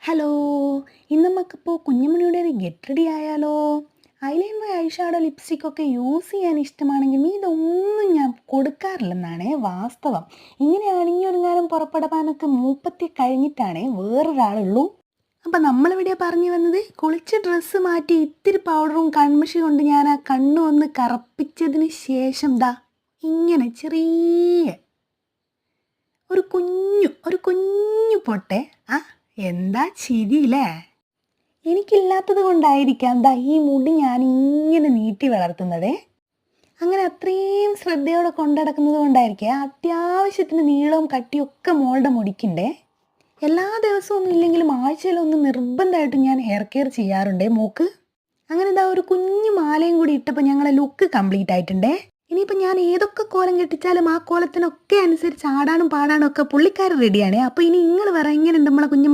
Hello, ഇന്ന് നമുക്കിപ്പോൾ കുഞ്ഞുമണിയുടെ ഒരു ഗെറ്റ് റെഡി ആയാലോ? ഐലൈനർ, ഐ ഷാഡോ, ലിപ്സ്റ്റിക്കൊക്കെ യൂസ് ചെയ്യാൻ ഇഷ്ടമാണെങ്കിൽ ഇതൊന്നും ഞാൻ കൊടുക്കാറില്ലെന്നാണ് വാസ്തവം. ഇങ്ങനെ അണിഞ്ഞൊരുങ്ങാനും പുറപ്പെടാനൊക്കെ മൂപ്പത്തി കഴിഞ്ഞിട്ടാണ് വേറൊരാളുള്ളൂ. അപ്പം നമ്മളിവിടെ പറഞ്ഞു വന്നത്, കുളിച്ച് ഡ്രസ്സ് മാറ്റി ഇത്തിരി പൗഡറും കൺമഷി കൊണ്ട് ഞാൻ ആ കണ്ണ് ഒന്ന് കറപ്പിച്ചതിന് ശേഷം ഇങ്ങനെ ചെറിയ ഒരു കുഞ്ഞു പൊട്ടെ. എന്താ ചിരിയില്ലേ? എനിക്കില്ലാത്തത് കൊണ്ടായിരിക്കാം ഈ മുടി ഞാൻ ഇങ്ങനെ നീട്ടി വളർത്തുന്നത്. അങ്ങനെ അത്രയും ശ്രദ്ധയോടെ കൊണ്ടടക്കുന്നത് കൊണ്ടായിരിക്കാം അത്യാവശ്യത്തിന് നീളവും കട്ടിയൊക്കെ മോളുടെ മുടിക്കുണ്ടേ. എല്ലാ ദിവസവും ഒന്നും ഇല്ലെങ്കിലും ആഴ്ചയിലൊന്ന് നിർബന്ധമായിട്ടും ഞാൻ ഹെയർ കെയർ ചെയ്യാറുണ്ടേ മോക്ക്. അങ്ങനെ ഒരു കുഞ്ഞു മാലയും കൂടി ഇട്ടപ്പോൾ ഞങ്ങളെ ലുക്ക് കംപ്ലീറ്റ് ആയിട്ടുണ്ടേ. ഇനിയിപ്പോൾ ഞാൻ ഏതൊക്കെ കോലം കെട്ടിച്ചാലും ആ കോലത്തിനൊക്കെ അനുസരിച്ച് ആടാനും പാടാനും ഒക്കെ പുള്ളിക്കാർ റെഡിയാണ്. അപ്പോൾ ഇനി നിങ്ങൾ പറ, എങ്ങനെയുണ്ട് നമ്മളെ കുഞ്ഞു